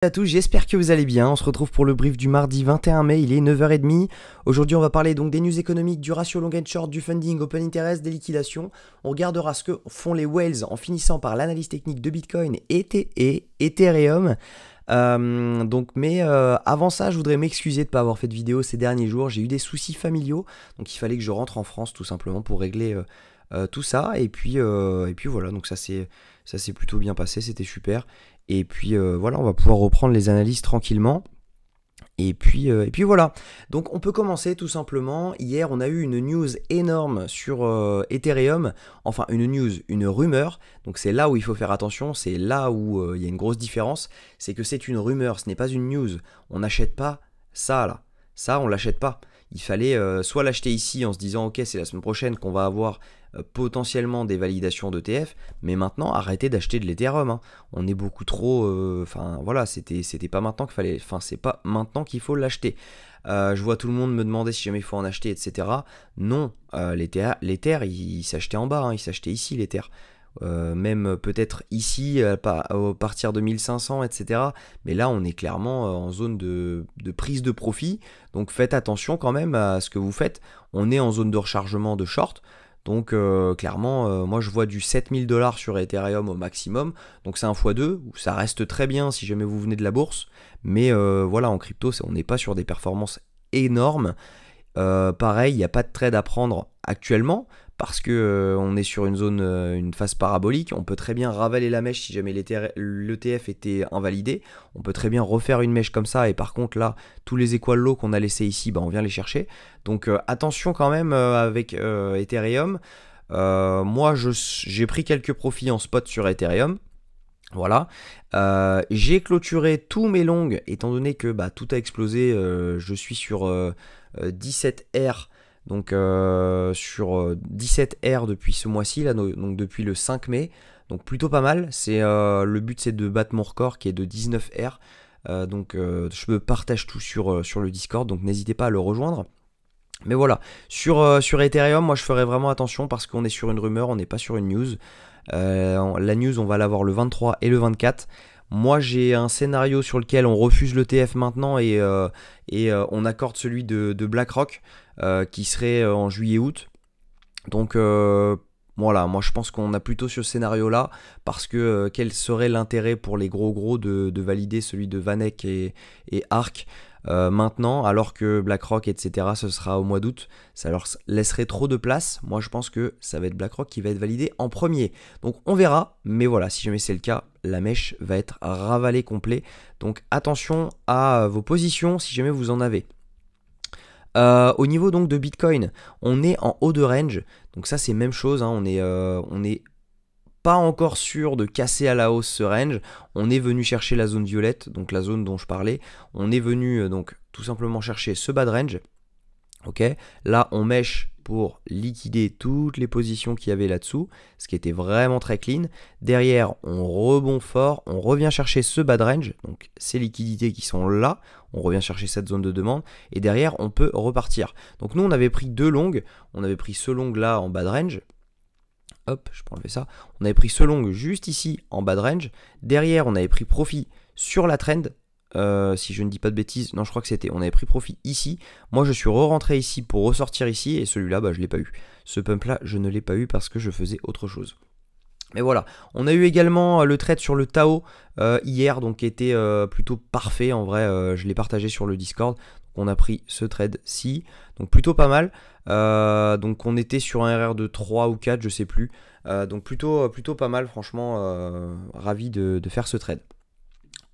À tous, j'espère que vous allez bien. On se retrouve pour le brief du mardi 21 mai, il est 9h30. Aujourd'hui, on va parler donc des news économiques, du ratio long and short, du funding, open interest, des liquidations. On regardera ce que font les whales en finissant par l'analyse technique de Bitcoin et Ethereum. Avant ça, je voudrais m'excuser de ne pas avoir fait de vidéo ces derniers jours. J'ai eu des soucis familiaux, donc il fallait que je rentre en France tout simplement pour régler tout ça. Et puis voilà, donc ça s'est plutôt bien passé, c'était super. Et puis voilà, on va pouvoir reprendre les analyses tranquillement. Et puis voilà. Donc on peut commencer tout simplement. Hier, on a eu une news énorme sur Ethereum. Enfin, une rumeur. Donc c'est là où il faut faire attention. C'est là où il y a une grosse différence. C'est que c'est une rumeur, ce n'est pas une news. On n'achète pas ça là. Ça, on l'achète pas. Il fallait soit l'acheter ici en se disant ok, c'est la semaine prochaine qu'on va avoir potentiellement des validations d'ETF, mais maintenant arrêtez d'acheter de l'Ethereum, hein. On est beaucoup trop, voilà, c'était pas maintenant qu'il fallait, c'est pas maintenant qu'il faut l'acheter. Je vois tout le monde me demander si jamais il faut en acheter, etc. Non, l'Ether il s'achetait en bas, hein, il s'achetait ici l'Ether. Même peut-être ici à partir de 1500, etc. Mais là on est clairement en zone de prise de profit, donc faites attention quand même à ce que vous faites. On est en zone de rechargement de short. Donc clairement, moi je vois du 7000 $ sur Ethereum au maximum. Donc c'est un x2, ça reste très bien si jamais vous venez de la bourse. Mais voilà, en crypto, on n'est pas sur des performances énormes. Pareil, il n'y a pas de trade à prendre actuellement parce que on est sur une zone, une phase parabolique. On peut très bien ravaler la mèche si jamais l'ETF était invalidé. On peut très bien refaire une mèche comme ça et par contre là, tous les equal lows qu'on a laissés ici, on vient les chercher. Donc attention quand même avec Ethereum. Moi, j'ai pris quelques profits en spot sur Ethereum. Voilà, j'ai clôturé tous mes longs étant donné que tout a explosé. Je suis sur 17R. Donc sur 17R depuis ce mois-ci, là, donc depuis le 5 mai, donc plutôt pas mal. Le but c'est de battre mon record qui est de 19R. Je me partage tout sur le Discord, donc n'hésitez pas à le rejoindre. Mais voilà, sur Ethereum, moi je ferai vraiment attention parce qu'on est sur une rumeur, on n'est pas sur une news. La news, on va l'avoir le 23 et le 24. Moi, j'ai un scénario sur lequel on refuse l'ETF maintenant et on accorde celui de BlackRock qui serait en juillet-août. Donc voilà, moi je pense qu'on a plutôt ce scénario-là parce que quel serait l'intérêt pour les gros de valider celui de Vanek et ARK maintenant, alors que BlackRock, etc., ce sera au mois d'août. Ça leur laisserait trop de place. Moi, je pense que ça va être BlackRock qui va être validé en premier. Donc, on verra. Mais voilà, si jamais c'est le cas, la mèche va être ravalée complet. Donc, attention à vos positions si jamais vous en avez. Au niveau donc de Bitcoin, on est en haut de range. Donc, ça, c'est même chose, hein. On est pas encore sûr de casser à la hausse ce range. On est venu chercher la zone violette, donc la zone dont je parlais. On est venu donc tout simplement chercher ce bas de range. Ok, là on mèche pour liquider toutes les positions qu'il y avait là-dessous, ce qui était vraiment très clean. Derrière, on rebond fort, on revient chercher ce bas de range, donc ces liquidités qui sont là, on revient chercher cette zone de demande, et derrière on peut repartir. Donc nous on avait pris deux longues, on avait pris ce long là en bas de range. Hop, je peux enlever ça. On avait pris ce long juste ici en bas de range. Derrière, on avait pris profit sur la trend. Si je ne dis pas de bêtises, non, je crois que c'était. On avait pris profit ici. Moi, je suis re-rentré ici pour ressortir ici. Et celui-là, je ne l'ai pas eu. Ce pump-là, je ne l'ai pas eu parce que je faisais autre chose. Mais voilà, on a eu également le trade sur le Tao hier, donc qui était plutôt parfait. En vrai, je l'ai partagé sur le Discord. Donc on a pris ce trade-ci, donc plutôt pas mal. Donc on était sur un RR de 3 ou 4, je sais plus. Donc plutôt pas mal, franchement, ravi de faire ce trade.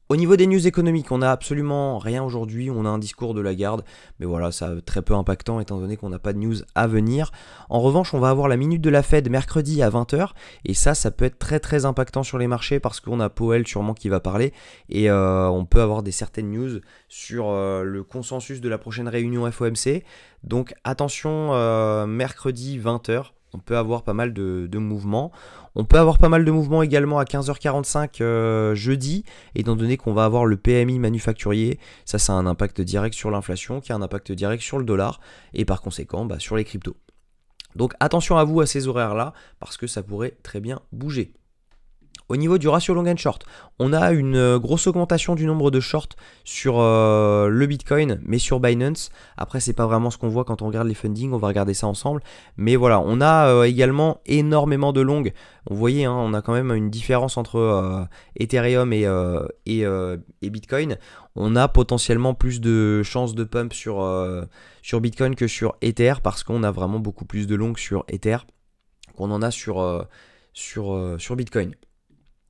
Au niveau des news économiques, on n'a absolument rien aujourd'hui, on a un discours de Lagarde, mais voilà, ça très peu impactant étant donné qu'on n'a pas de news à venir. En revanche, on va avoir la minute de la Fed mercredi à 20h, et ça peut être très impactant sur les marchés parce qu'on a Powell sûrement qui va parler, et on peut avoir des certaines news sur le consensus de la prochaine réunion FOMC. Donc attention, mercredi 20h. On peut avoir pas mal de mouvements. On peut avoir pas mal de mouvements également à 15h45 jeudi, étant donné qu'on va avoir le PMI manufacturier. Ça a un impact direct sur l'inflation, qui a un impact direct sur le dollar, et par conséquent sur les cryptos. Donc attention à vous à ces horaires-là, parce que ça pourrait très bien bouger. Au niveau du ratio long and short, on a une grosse augmentation du nombre de shorts sur le Bitcoin, mais sur Binance. Après, c'est pas vraiment ce qu'on voit quand on regarde les fundings, on va regarder ça ensemble. Mais voilà, on a également énormément de longs. Vous voyez, hein, on a quand même une différence entre Ethereum et Bitcoin. On a potentiellement plus de chances de pump sur Bitcoin que sur Ether, parce qu'on a vraiment beaucoup plus de longs sur Ether qu'on en a sur Bitcoin.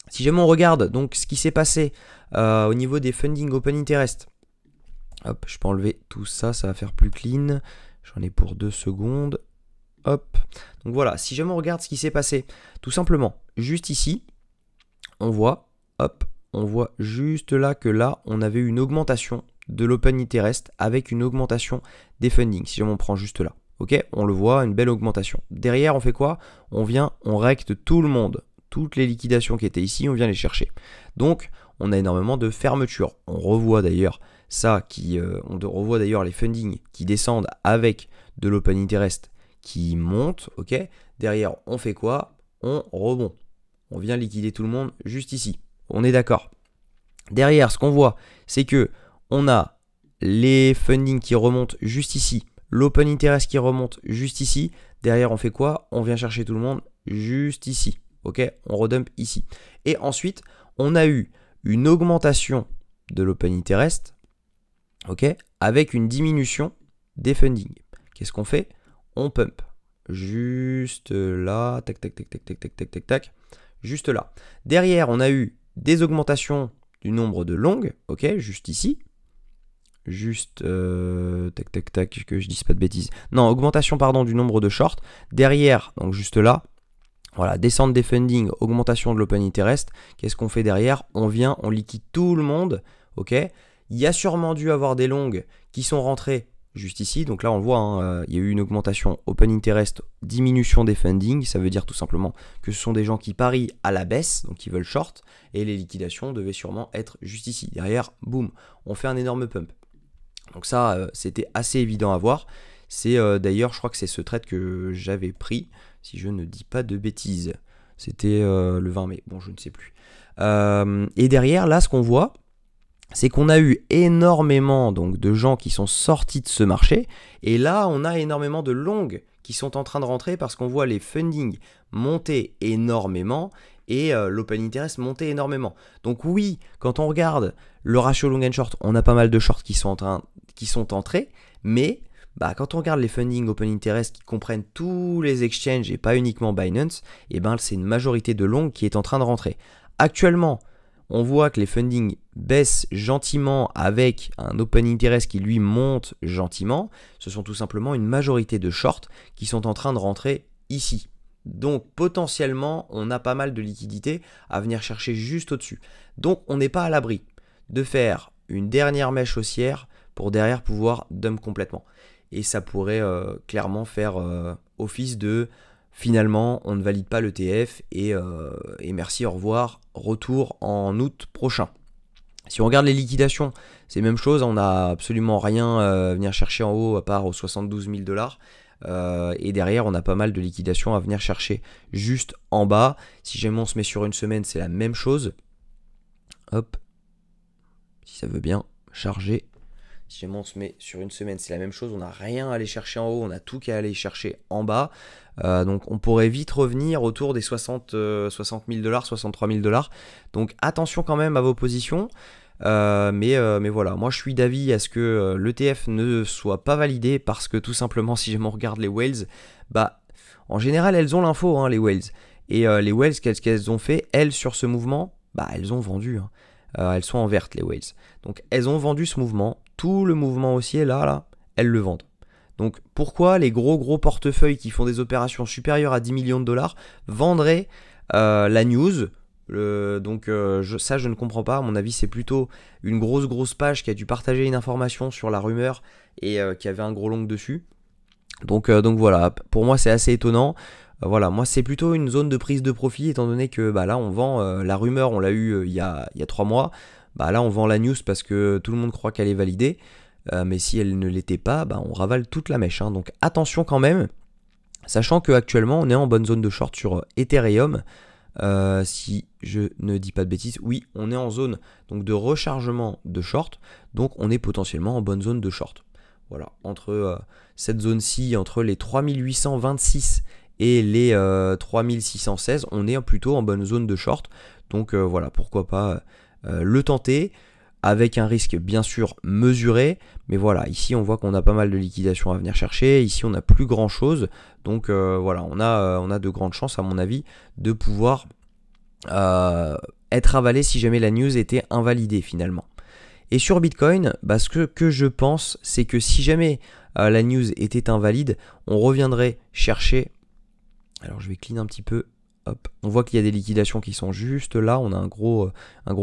Si jamais on regarde donc ce qui s'est passé au niveau des funding open interest, hop, je peux enlever tout ça, ça va faire plus clean. J'en ai pour 2 secondes. Hop. Donc voilà, si jamais on regarde ce qui s'est passé, tout simplement, juste ici, on voit, hop, on voit juste là que là, on avait une augmentation de l'open interest avec une augmentation des fundings. Si jamais on prend juste là, ok, on le voit, une belle augmentation. Derrière, on fait quoi? On vient, on recte tout le monde. Toutes les liquidations qui étaient ici, on vient les chercher. Donc, on a énormément de fermetures. On revoit d'ailleurs ça, on revoit d'ailleurs les fundings qui descendent avec de l'open interest qui monte. Ok. Derrière, on fait quoi? On rebond. On vient liquider tout le monde juste ici. On est d'accord. Derrière, ce qu'on voit, c'est que on a les fundings qui remontent juste ici, l'open interest qui remonte juste ici. Derrière, on fait quoi? On vient chercher tout le monde juste ici. Ok, on redump ici. Et ensuite, on a eu une augmentation de l'open interest, ok, avec une diminution des fundings. Qu'est-ce qu'on fait? On pump. Juste là, tac, tac, tac, tac, tac, tac, tac, tac, tac, juste là. Derrière, on a eu des augmentations du nombre de longues, ok, juste ici. Juste, tac, tac, tac, que je dise pas de bêtises. Non, augmentation, pardon, du nombre de shorts. Derrière, donc juste là, voilà, descente des fundings, augmentation de l'open interest. Qu'est-ce qu'on fait derrière? On vient, on liquide tout le monde, ok. Il y a sûrement dû avoir des longues qui sont rentrées juste ici. Donc là, on le voit, hein, il y a eu une augmentation open interest, diminution des fundings. Ça veut dire tout simplement que ce sont des gens qui parient à la baisse, donc qui veulent short. Et les liquidations devaient sûrement être juste ici. Derrière, boum, on fait un énorme pump. Donc ça, c'était assez évident à voir. C'est d'ailleurs, je crois que c'est ce trade que j'avais pris, si je ne dis pas de bêtises. C'était le 20 mai, bon, je ne sais plus. Et derrière, là, ce qu'on voit, c'est qu'on a eu énormément donc, de gens qui sont sortis de ce marché. Et là, on a énormément de longues qui sont en train de rentrer parce qu'on voit les fundings monter énormément et l'open interest monter énormément. Donc oui, quand on regarde le ratio long and short, on a pas mal de shorts qui sont entrés, mais quand on regarde les funding open interest qui comprennent tous les exchanges et pas uniquement Binance, et c'est une majorité de longues qui est en train de rentrer. Actuellement, on voit que les fundings baissent gentiment avec un open interest qui lui monte gentiment. Ce sont tout simplement une majorité de shorts qui sont en train de rentrer ici. Donc potentiellement, on a pas mal de liquidités à venir chercher juste au-dessus. Donc on n'est pas à l'abri de faire une dernière mèche haussière pour derrière pouvoir dump complètement. Et ça pourrait clairement faire office de finalement on ne valide pas l'ETF et merci, au revoir, retour en août prochain. Si on regarde les liquidations, c'est la même chose, on n'a absolument rien à venir chercher en haut à part aux 72 000 $. Et derrière, on a pas mal de liquidations à venir chercher juste en bas. Si jamais on se met sur une semaine, c'est la même chose. Hop, si ça veut bien charger. Si jamais on se met sur une semaine, c'est la même chose. On n'a rien à aller chercher en haut, on a tout qu'à aller chercher en bas. Donc on pourrait vite revenir autour des 60 000 $, 63 000 $. Donc attention quand même à vos positions. Mais voilà, moi je suis d'avis à ce que l'ETF ne soit pas validé parce que tout simplement, si jamais on regarde les whales, en général elles ont l'info, hein, les whales. Et les whales, qu'est-ce qu'elles ont fait? Elles, sur ce mouvement, elles ont vendu. Hein. Elles sont en verte, les whales. Donc elles ont vendu ce mouvement. Tout le mouvement haussier, là, elles le vendent. Donc pourquoi les gros portefeuilles qui font des opérations supérieures à 10 millions de $, vendraient la news? Ça je ne comprends pas. À mon avis, c'est plutôt une grosse page qui a dû partager une information sur la rumeur et qui avait un gros long dessus. Donc voilà, pour moi c'est assez étonnant. Voilà, moi c'est plutôt une zone de prise de profit étant donné que là on vend la rumeur, on l'a eu il y a 3 mois. Là on vend la news parce que tout le monde croit qu'elle est validée. Mais si elle ne l'était pas, on ravale toute la mèche. Hein. Donc attention quand même, sachant qu'actuellement on est en bonne zone de short sur Ethereum. si je ne dis pas de bêtises. Oui, on est en zone donc de rechargement de short, donc on est potentiellement en bonne zone de short. Voilà, entre cette zone-ci, entre les 3826 et les 3616, on est plutôt en bonne zone de short. Donc voilà, pourquoi pas le tenter, avec un risque bien sûr mesuré. Mais voilà, ici on voit qu'on a pas mal de liquidations à venir chercher. Ici on n'a plus grand chose. Donc voilà, on a de grandes chances à mon avis de pouvoir être avalé si jamais la news était invalidée finalement. Et sur Bitcoin, bah, ce que je pense, c'est que si jamais la news était invalide, on reviendrait chercher. Alors je vais clean un petit peu. Hop. On voit qu'il y a des liquidations qui sont juste là, on a un gros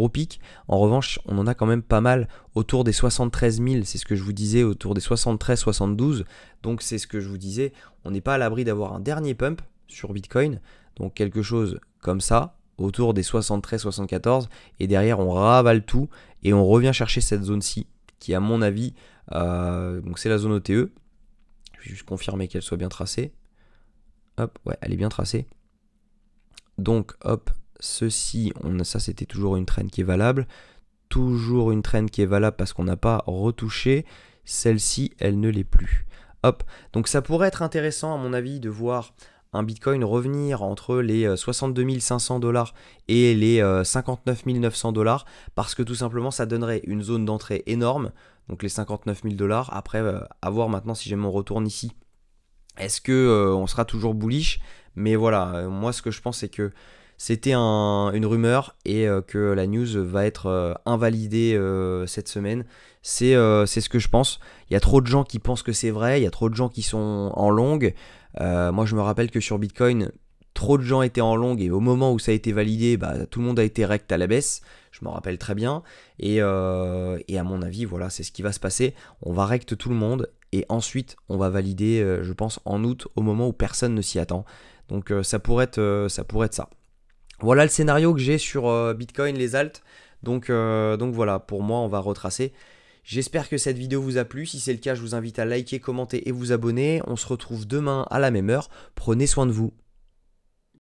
pic. En revanche, on en a quand même pas mal autour des 73 000, c'est ce que je vous disais, autour des 73-72. Donc c'est ce que je vous disais, on n'est pas à l'abri d'avoir un dernier pump sur Bitcoin. Donc quelque chose comme ça, autour des 73-74, et derrière on ravale tout et on revient chercher cette zone-ci qui à mon avis, donc c'est la zone OTE. Je vais juste confirmer qu'elle soit bien tracée. Hop, ouais, elle est bien tracée. Donc hop, ceci, ça c'était toujours une trend qui est valable. Toujours une trend qui est valable parce qu'on n'a pas retouché. Celle-ci, elle ne l'est plus. Hop, donc ça pourrait être intéressant à mon avis de voir un Bitcoin revenir entre les 62 500 $ et les 59 900 $, parce que tout simplement ça donnerait une zone d'entrée énorme, donc les 59 000 $. Après, à voir maintenant si jamais on retourne ici, est-ce que on sera toujours bullish? Mais voilà, moi ce que je pense c'est que c'était une rumeur et que la news va être invalidée cette semaine. C'est ce que je pense. Il y a trop de gens qui pensent que c'est vrai, il y a trop de gens qui sont en longue. Moi je me rappelle que sur Bitcoin, trop de gens étaient en longue et au moment où ça a été validé, bah, tout le monde a été rect à la baisse. Je m'en rappelle très bien. Et à mon avis, voilà, c'est ce qui va se passer. On va rect tout le monde et ensuite on va valider, je pense, en août au moment où personne ne s'y attend. Donc ça pourrait être ça. Voilà le scénario que j'ai sur Bitcoin, les alts. Donc voilà, pour moi, on va retracer. J'espère que cette vidéo vous a plu. Si c'est le cas, je vous invite à liker, commenter et vous abonner. On se retrouve demain à la même heure. Prenez soin de vous.